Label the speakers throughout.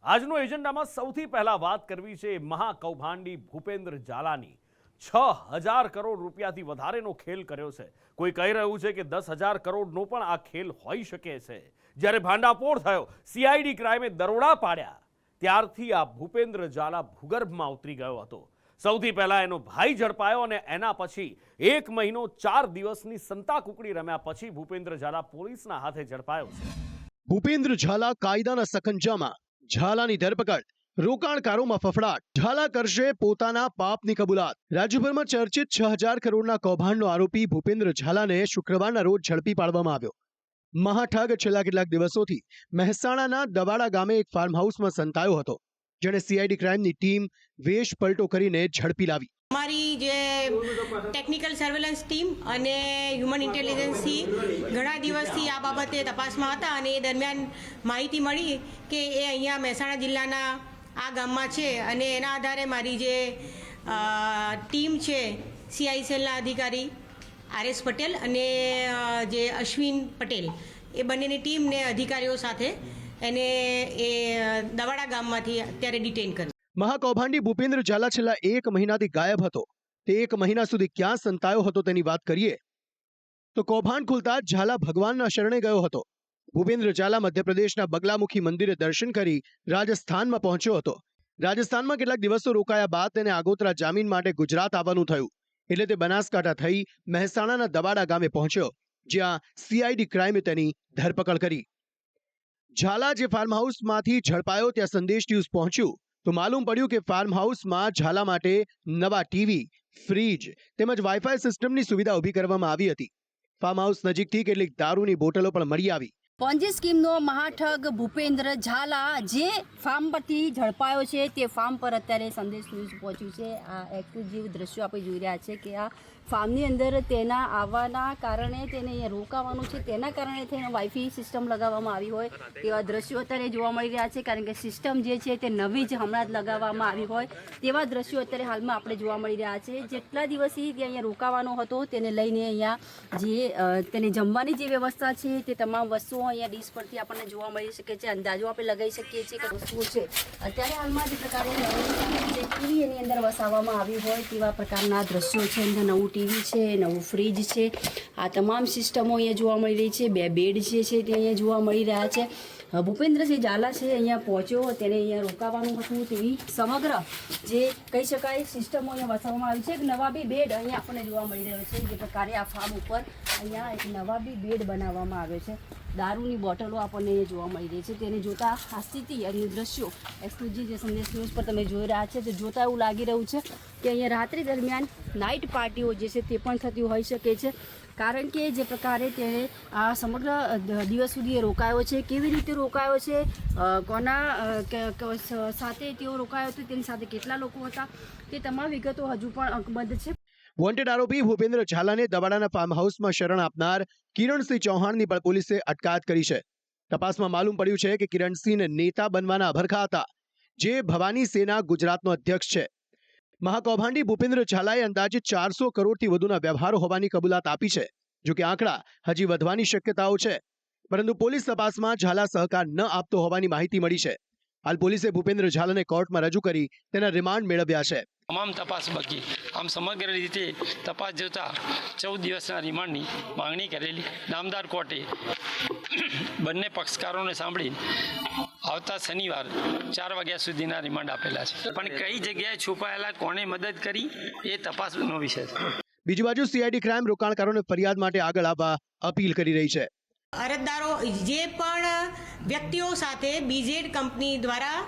Speaker 1: આજનો એજન્ડામાં સૌથી પહેલા વાત કરવી છે મહાકૌભાંડી ભૂપેન્દ્ર ઝાલાની। 6000 કરોડ રૂપિયાથી વધારેનો ખેલ કર્યો છે। કોઈ કહી રહ્યું છે કે 10,000 કરોડનો પણ આ ખેલ હોઈ શકે છે। જ્યારે ભાંડાફોડ થયો, સીઆઈડી ક્રાઇમે દરોડા પાડ્યા, ત્યારથી આ ભૂપેન્દ્ર ઝાલા ભૂગર્ભમાં ઉતરી ગયો હતો। સૌથી પહેલા એનો ભાઈ ઝડપાયો અને એના પછી 1 મહિનો 4 દિવસની સંતાકુકડી રમ્યા પછી ભૂપેન્દ્ર ઝાલા પોલીસના હાથે ઝડપાયો છે।
Speaker 2: ભૂપેન્દ્ર ઝાલા કાયદાના સકંજામાં, ઝાલાની ધરપકડ, રોકાણકારોમાં ફફડાટ, ઝાલા કરશે પોતાના પાપની કબૂલાત। રાજ્યભરમાં ચર્ચિત 6000 કરોડના કૌભાંડનો આરોપી ભૂપેન્દ્ર ઝાલાને શુક્રવારના રોજ ઝડપી પાડવામાં આવ્યો। મહાઠગ છેલ્લા કેટલાક દિવસોથી મહેસાણાના દવાડા ગામે એક ફાર્મ હાઉસમાં સંતાયો હતો, જેણે સીઆઈડી ક્રાઇમની ટીમ વેશ પલટો કરીને ઝડપી લાવી।
Speaker 3: અમારી જે ટેકનિકલ સર્વેલન્સ ટીમ અને હ્યુમન ઇન્ટેલિજન્સથી ઘણા દિવસથી આ બાબતે તપાસમાં હતા અને એ દરમિયાન માહિતી મળી કે એ અહીંયા મહેસાણા જિલ્લાના આ ગામમાં છે અને એના આધારે મારી જે ટીમ છે સીઆઈસીએલના અધિકારી આરએસ પટેલ અને જે અશ્વિન પટેલ, એ બંનેની ટીમને અધિકારીઓ સાથે એને એ દવાડા ગામમાંથી અત્યારે ડિટેન કરી।
Speaker 2: મહાકૌભાંડી ભૂપેન્દ્ર ઝાલા છેલ્લા 1 મહિનાથી ગાયબ હતો। તે 1 મહિના સુધી ક્યાં સંતાયો હતો તેની વાત કરીએ તો કૌભાંડ ખુલતા જ ઝાલા ભગવાનના શરણે ગયો હતો। ભૂપેન્દ્ર ઝાલા મધ્યપ્રદેશના બગલામુખી મંદિરે દર્શન કરી રાજસ્થાનમાં પહોંચ્યો હતો। રાજસ્થાનમાં કેટલાક દિવસો રોકાયા બાદ તેને આગોતરા જામીન માટે ગુજરાત આવવાનું થયું, એટલે તે બનાસકાંઠા થઈ મહેસાણાના દવાડા ગામે પહોંચ્યો, જ્યાં સીઆઈડી ક્રાઇમે તેની ધરપકડ કરી। ઝાલા જે ફાર્મ હાઉસમાંથી ઝડપાયો ત્યાં સંદેશ ન્યૂઝ પહોંચ્યું તો માલુમ પડ્યું કે ફાર્મ હાઉસમાં ઝાલા માટે નવા ટીવી, ફ્રીજ તેમજ વાઈફાઈ સિસ્ટમની સુવિધા ઊભી કરવામાં આવી હતી। ફાર્મ હાઉસ નજીકથી કેટલીક દારૂની બોટલો પણ મળી આવી।
Speaker 4: પોન્જી સ્કીમનો મહાઠગ ભૂપેન્દ્ર ઝાલા જે ફાર્મ પરથી ઝડપાયો છે તે ફાર્મ પર અત્યારે સંદેશ ન્યૂઝ પહોંચ્યું છે। આ એક્સક્લુઝિવ દ્રશ્યો આપણે જોઈ રહ્યા છે કે આ ફાર્મની અંદર તેના આવવાના કારણે તેને અહીંયા રોકાવાનું છે, તેના કારણે તેને વાઈફાઈ સિસ્ટમ લગાવવામાં આવી હોય તેવા દ્રશ્યો અત્યારે જોવા મળી રહ્યા છે, કારણ કે સિસ્ટમ જે છે તે નવી જ હમણાં જ લગાવવામાં આવી હોય તેવા દ્રશ્યો અત્યારે હાલમાં આપણે જોવા મળી રહ્યા છે। જેટલા દિવસથી તે અહીંયા રોકાવાનો હતો તેને લઈને અહીંયા જે તેને જમવાની જે વ્યવસ્થા છે તે તમામ વસ્તુઓ અહીંયા ડીશ પરથી આપણને જોવા મળી શકે છે, અંદાજો આપણે લગાવી શકીએ છીએ કે વસ્તુઓ છે અત્યારે હાલમાં જે પ્રકારે જે ટીવી એની અંદર વસાવવામાં આવી હોય તેવા પ્રકારના દ્રશ્યો છે। અંદર નવું ટીવી છે, નવું ફ્રીજ છે, આ તમામ સિસ્ટમો અહીંયા જોવા મળી રહી છે। 2 બેડ જે છે તે અહીંયા જોવા મળી રહ્યા છે। ભૂપેન્દ્રસિંહ ઝાલા છે અહીંયા પહોંચ્યો, તેને અહીંયા રોકાવાનું હતું તેવી સમગ્ર જે કહી શકાય સિસ્ટમો અહીંયા વસાવવામાં આવી છે। એક નવા બી બેડ અહીંયા આપણને જોવા મળી રહ્યો છે, જે પ્રકારે આ ફાર્મ ઉપર અહીંયા એક નવા બી બેડ બનાવવામાં આવ્યો છે। દારૂની બોટલો આપણને અહીંયા જોવા મળી રહી છે, તેને જોતા આ સ્થિતિ અને દ્રશ્યો એક્સક્લુઝિવ જે સંદેશ ન્યૂઝ પર તમે જોઈ રહ્યા છે, તે જોતા એવું લાગી રહ્યું છે કે અહીંયા રાત્રિ દરમિયાન નાઇટ પાર્ટીઓ જે છે તે પણ થતી હોઈ શકે છે, કારણ કે જે પ્રકારે તેણે આ સમગ્ર દિવસ સુધી રોકાયો છે, કેવી રીતે રોકાયો છે, કોના સાથે તેઓ રોકાયો હતો, તેની સાથે કેટલા લોકો હતા, તે તમામ વિગતો હજુ પણ અકબંધ છે।
Speaker 2: વોન્ટેડ આરોપી ભૂપેન્દ્ર ઝાલાને દવાડાના ફાર્મ હાઉસમાં શરણ આપનાર કિરણસિંહ ચૌહાણની પણ પોલીસે અટકાયત કરી છે। તપાસમાં માલુમ પડ્યું છે કે કિરણસિંહને નેતા બનવાના અભરખા હતા, જે ભવાની સેના ગુજરાતનો અધ્યક્ષ છે। મહાકૌભાંડી ભૂપેન્દ્ર ઝાલાએ અંદાજે 400 કરોડથી વધુના વ્યવહારો હોવાની કબૂલાત આપી છે। જો કે આંકડા હજી વધવાની શક્યતાઓ છે, પરંતુ પોલીસ તપાસમાં ઝાલા સહકાર ન આપતો હોવાની માહિતી મળી છે। હાલ પોલીસે ભૂપેન્દ્ર ઝાલાને કોર્ટમાં રજૂ કરી તેના રિમાન્ડ મેળવ્યા છે।
Speaker 5: તમામ તપાસ બાકી, આમ સમગ્ર રીતે તપાસ જોતા 14 દિવસના રિમાન્ડની માંગણી કરેલી। નામદાર કોર્ટે બંને પક્ષકારોને સાંભળી આવતા શનિવાર 4 વાગ્યા સુધીના રિમાન્ડ આપેલા છે, પણ કઈ જગ્યાએ છુપાયેલા, કોણે મદદ કરી, એ તપાસનો વિષય છે।
Speaker 2: બીજી બાજુ સીઆઈડી ક્રાઇમ રોકાણકારોને ફરિયાદ માટે આગળ આવવા અપીલ કરી રહી છે।
Speaker 3: અરજદારો જે પણ વ્યક્તિઓ સાથે બીઝેડ કંપની દ્વારા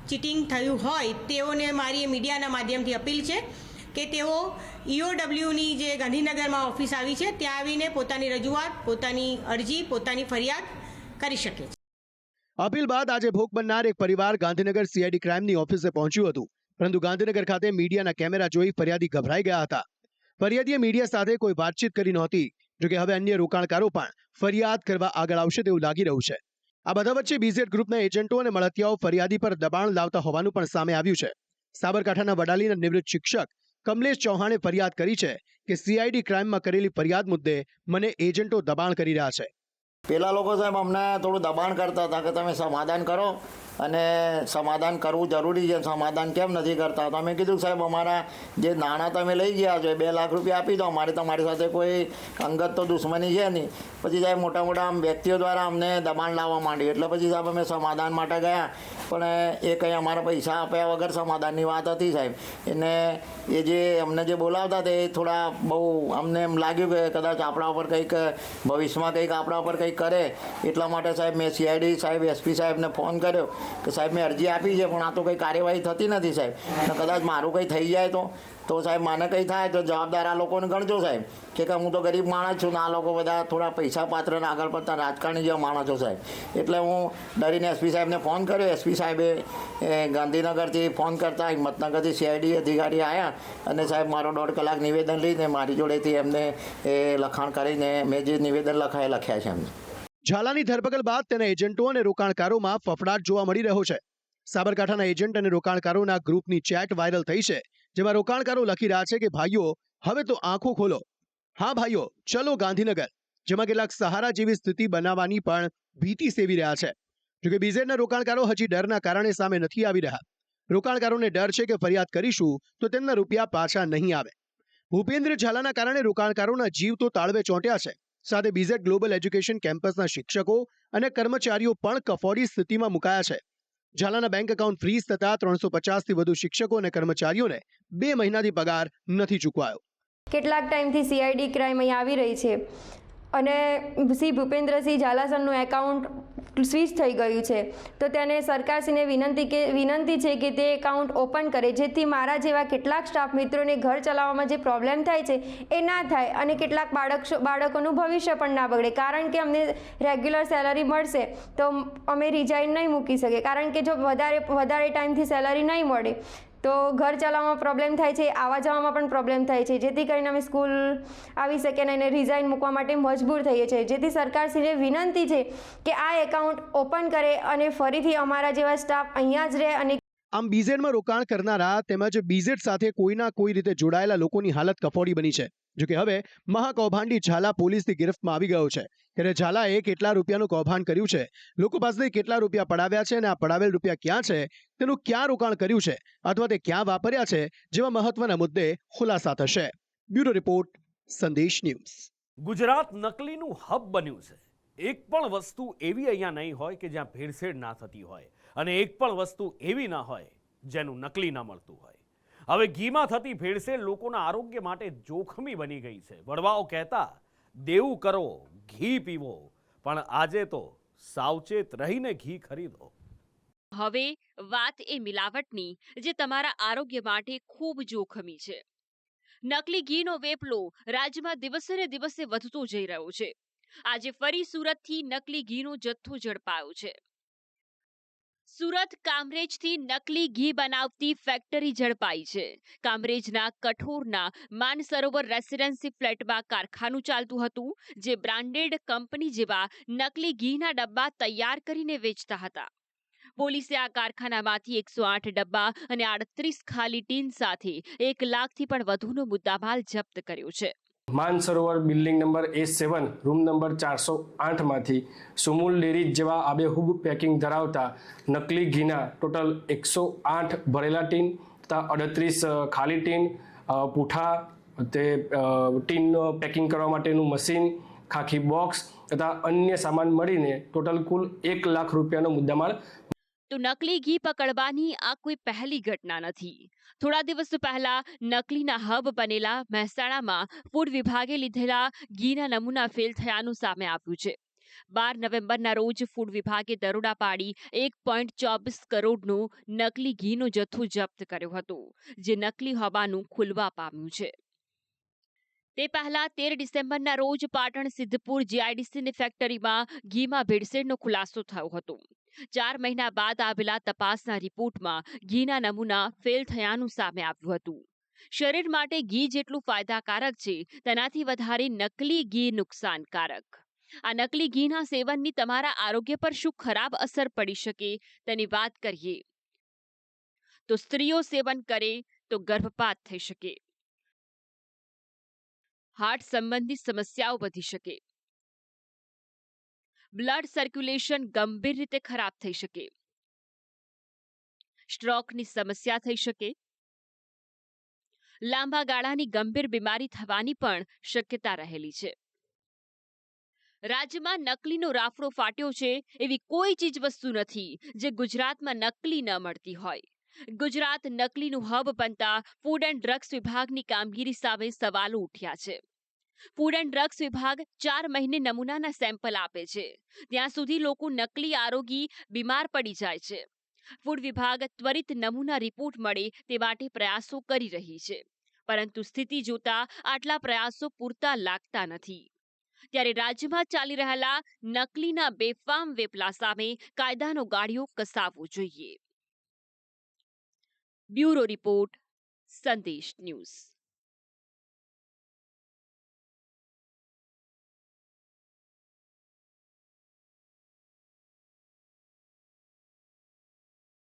Speaker 3: ચીટિંગ થયું હોય તેઓને મારી મીડિયાના માધ્યમથી અપીલ છે કે તેઓ ઈઓડબ્લ્યુની જે ગાંધીનગરમાં ઓફિસ આવી છે ત્યાં આવીને પોતાની રજૂઆત, પોતાની અરજી, પોતાની ફરિયાદ કરી શકે છે।
Speaker 2: અપીલ બાદ આજે ભોગ બનનાર એક પરિવાર ગાંધીનગર સીઆઈડી ક્રાઇમની ઓફિસે પહોંચ્યું હતું, પરંતુ ગાંધીનગર ખાતે મીડિયાના કેમેરા જોઈ ફરિયાદી ગભરાઈ ગયા હતા। ફરિયાદીએ મીડિયા સાથે કોઈ વાતચીત કરી નહોતી, જોકે હવે અન્ય રોકાણકારો પણ ફરિયાદ કરવા આગળ આવશે તેવું લાગી રહ્યું છે। આ બધા વચ્ચે બીઝેડ ગ્રુપના એજન્ટો અને મળતિયાઓ ફરિયાદી પર દબાણ લાવતા હોવાનું પણ સામે આવ્યું છે। સાબરકાંઠાના વડાલીના નિવૃત્ત શિક્ષક કમલેશ ચૌહાણે ફરિયાદ કરી છે કે સીઆઈડી ક્રાઇમમાં કરેલી ફરિયાદ મુદ્દે મને એજન્ટો દબાણ કરી રહ્યા છે।
Speaker 6: પેલા લોકો સાહેબ અમને થોડું દબાણ કરતા હતા કે તમે સમાધાન કરો અને સમાધાન કરવું જરૂરી છે, સમાધાન કેમ નથી કરતા? તો અમે કીધું સાહેબ અમારા જે નાણાં તમે લઈ ગયા છો 2 લાખ રૂપિયા આપી દો, અમારે તમારી સાથે કોઈ અંગત તો દુશ્મની છે નહીં. પછી સાહેબ મોટા મોટા વ્યક્તિઓ દ્વારા અમને દબાણ લાવવા માંડ્યું, એટલે પછી સાહેબ અમે સમાધાન માટે ગયા, પણ એ કંઈ અમારા પૈસા આપ્યા વગર સમાધાનની વાત હતી સાહેબ. એને એ જે અમને જે બોલાવતા તે થોડા બહુ અમને એમ લાગ્યું કે કદાચ આપણા ઉપર કંઈક ભવિષ્યમાં કંઈક આપણા ઉપર કંઈક કરે, એટલા માટે સાહેબ મેં CID સાહેબ SP સાહેબને ફોન કર્યો કે સાહેબ મેં અરજી આપી છે પણ આ તો કંઈ કાર્યવાહી થતી નથી સાહેબ, અને કદાચ મારું કંઈ થઈ જાય તો સાહેબ મને કંઈ થાય તો જવાબદાર આ લોકોને ગણજો સાહેબ, કે હું તો ગરીબ માણસ છું ને આ લોકો બધા થોડા પૈસા પાત્ર ને આગળ પડતા રાજકારણી જેવા માણસો સાહેબ. એટલે હું ડરીને SP સાહેબને ફોન કર્યો. SP સાહેબે ગાંધીનગરથી ફોન કરતા હિંમતનગરથી CID અધિકારી આવ્યા અને સાહેબ મારો 1.5 કલાક નિવેદન લઈને મારી જોડેથી એમને એ લખાણ કરીને મેં જે નિવેદન લખ્યા છે એમને.
Speaker 2: ઝાલાની ધરપકડ બાદ તેના એજન્ટો અને રોકાણકારોમાં ફફડાટ જોવા મળી રહ્યો છે. સાબરકાંઠાના એજન્ટ અને રોકાણકારોના ગ્રુપની ચેટ વાયરલ થઈ છે, જેમાં રોકાણકારો લખી રહ્યા છે કે ભાઈઓ હવે તો આંખો ખોલો, હા ભાઈઓ ચલો ગાંધીનગર, જેમાં કેટલાક સહારા જેવી સ્થિતિ બનાવવાની પણ ભીતિ સેવી રહ્યા છે. જોકે BZના રોકાણકારો હજી ડરના કારણે સામે નથી આવી રહ્યા. રોકાણકારોને ડર છે કે ફરિયાદ કરીશું તો તેમના રૂપિયા પાછા નહીં આવે. ભૂપેન્દ્ર ઝાલાના કારણે રોકાણકારોના જીવ તો તાળવે ચોંટ્યા છે, સાથે BZ ગ્લોબલ એજ્યુકેશન કેમ્પસના શિક્ષકો અને કર્મચારીઓ પણ કફોડી સ્થિતિમાં મુકાયા છે. ઝાલાના બેંક એકાઉન્ટ ફ્રીઝ થતા 350થી વધુ શિક્ષકો અને કર્મચારીઓને 2 મહિનાથી પગાર નથી ચૂકવાયો.
Speaker 7: કેટલાક ટાઈમથી CID ક્રાઇમ અહીં આવી રહી છે અને શ્રી ભૂપેન્દ્રસિંહ ઝાલા સરનું એકાઉન્ટ સ્વિચ થઈ ગયું છે, તો તેને સરકારશ્રીને વિનંતી છે કે તે એકાઉન્ટ ઓપન કરે, જેથી મારા જેવા કેટલાક સ્ટાફ મિત્રોને ઘર ચલાવવામાં જે પ્રોબ્લેમ થાય છે એ ના થાય અને કેટલાક બાળકોનું ભવિષ્ય પણ ના બગડે. કારણ કે અમને રેગ્યુલર સેલરી મળશે તો અમે રિઝાઇન નહીં મૂકી શકીએ, કારણ કે જો વધારે ટાઈમથી સેલરી નહીં મળે તો ઘર ચલાવવામાં પ્રોબ્લેમ થાય છે, આવવા જવામાં પણ પ્રોબ્લેમ થાય છે, જેથી કરીને અમે સ્કૂલ આવી શકીએ અને એને રિઝાઇન મૂકવા માટે મજબૂર થઈએ છીએ. જેથી સરકારશ્રીને વિનંતી છે કે આ એકાઉન્ટ ઓપન કરે અને ફરીથી અમારા જેવા સ્ટાફ અહીંયા જ રહે. અને
Speaker 2: આમ BZમાં રોકાણ કરનારા તેમજ BZ સાથે કોઈના કોઈ રીતે જોડાયેલા લોકોની હાલત કફોડી બની છે. જોકે હવે મહાકૌભાંડી ઝાલા પોલીસની ગિરફ્તમાં આવી ગયો છે, ત્યારે ઝાલાએ કેટલા રૂપિયાનું કૌભાંડ કર્યું છે, લોકો પાસેથી કેટલા રૂપિયા પડાવ્યા છે અને આ પડાવેલ રૂપિયા ક્યાં છે, તેનું ક્યાં રોકાણ કર્યું છે અથવા તે ક્યાં વાપર્યા છે, જેવા મહત્વના મુદ્દે ખુલાસા થશે. બ્યુરો રિપોર્ટ, સંદેશ ન્યૂઝ.
Speaker 1: ગુજરાત નકલીનું હબ બન્યું છે. એક પણ વસ્તુ એવી અહીંયા નહીં હોય કે જ્યાં ભેળસેળ ના થતી હોય, અને એક પણ વસ્તુ એવી ના હોય જેનું નકલી ના મળતું હોય. હવે ઘીમાં થતી ભેળસેળ લોકોના આરોગ્ય માટે જોખમી બની ગઈ છે. વડવાઓ કહેતા દેવું કરો ઘી પીવો, પણ આજે તો સાવચેત રહીને ઘી ખરીદો.
Speaker 8: હવે વાત એ મિલાવટની જે તમારા આરોગ્ય માટે ખૂબ જોખમી છે. નકલી ઘીનો વેપલો રાજ્યમાં દિવસે ને દિવસે વધતો જઈ રહ્યો છે. આજે ફરી સુરતથી નકલી ઘીનો જથ્થો ઝડપાયો છે. સુરત કામરેજથી નકલી ઘી બનાવતી ફેક્ટરી ઝડપાઈ છે. કામરેજના કઠોરના માનસરોવર રેસિડેન્સી ફ્લેટમાં કારખાનું ચાલતું હતું, જે બ્રાન્ડેડ કંપની જેવા નકલી ઘીના ડબ્બા તૈયાર કરીને વેચતા હતા. પોલીસે આ કારખાનામાંથી 108 ડબ્બા અને 38 ખાલી ટીન સાથે 1 લાખથી પણ વધુનો મુદ્દામાલ જપ્ત કર્યો છે.
Speaker 9: Mansarovar building number A7 room number 408માંથી સુમુલ ડેરી જેવા આબેહૂબ પેકિંગ ધરાવતા નકલી ઘીના ટોટલ 108 ભરેલા ટીન તથા 38 ખાલી ટીન, પૂઠા, તે ટીન પેકિંગ કરવા માટેનું મશીન, ખાખી બોક્સ તથા અન્ય સામાન મળીને ટોટલ કુલ 1 લાખ રૂપિયાનો મુદ્દામાલ.
Speaker 8: તો નકલી ઘી પકડવાની આ કોઈ પહેલી ઘટના નથી. થોડા દિવસ પહેલા નકલીના હબ બનેલા મહેસાણામાં ફૂડ વિભાગે લીધેલા ઘીના નમૂના ફેલ થયાનું સામે આવ્યું છે. 12 નવેમ્બરના રોજ ફૂડ વિભાગે દરોડા પાડી 1.24 કરોડનો નકલી ઘીનો જથ્થો જપ્ત કર્યો હતો, જે નકલી હોવાનું ખુલવા પામ્યું છે. તે પહેલા 13 ડિસેમ્બરના રોજ પાટણ સિદ્ધપુર GIDCની ફેક્ટરીમાં ઘીમાં ભેળસેળનો ખુલાસો થયો હતો. 4 મહિના બાદ આવેલા તપાસના રિપોર્ટમાં ઘીના નમૂના ફેલ થયાનું સામે આવ્યું હતું. શરીર માટે ઘી જેટલું ફાયદાકારક છે, તેનાથી વધારે નકલી ઘી નુકસાનકારક. આ નકલી ઘીના સેવનની તમારા આરોગ્ય પર શું ખરાબ અસર પડી શકે તેની વાત કરીએ તો સ્ત્રીઓ સેવન કરે તો ગર્ભપાત થઈ શકે, હાર્ટ સંબંધી સમસ્યાઓ વધી શકે, બ્લડ સર્ક્યુલેશન ગંભીર રીતે ખરાબ થઈ શકે, સ્ટ્રોકની સમસ્યા થઈ શકે, લાંબા ગાળાની ગંભીર બીમારી થવાની પણ શક્યતા રહેલી છે. રાજ્યમાં નકલીનો રાફડો ફાટ્યો છે એવી કોઈ ચીજ વસ્તુ નથી જે ગુજરાતમાં નકલી ન મળતી હોય. ગુજરાત નકલીનું હબ બનતા ફૂડ એન્ડ ડ્રગ્સ વિભાગની કામગીરી સામે સવાલો ઉઠ્યા છે. ફૂડ એન્ડ ડ્રગ્સ વિભાગ 4 મહિને નમૂનાના સેમ્પલ આપે છે. ત્યાં સુધી લોકો નકલી આરોગી બીમાર પડી જાય છે. ફૂડ વિભાગ ત્વરિત નમૂના રિપોર્ટ મળે તે માટે પ્રયાસો કરી રહી છે, પરંતુ સ્થિતિ જોતા આટલા પ્રયાસો પૂરતા લાગતા નથી. ત્યારે રાજ્યમાં ચાલી રહેલા નકલીના બેફામ વેપલા સામે કાયદાનો ગાળિયો કસાવવો જોઈએ. બ્યુરો રિપોર્ટ, સંદેશ ન્યૂઝ.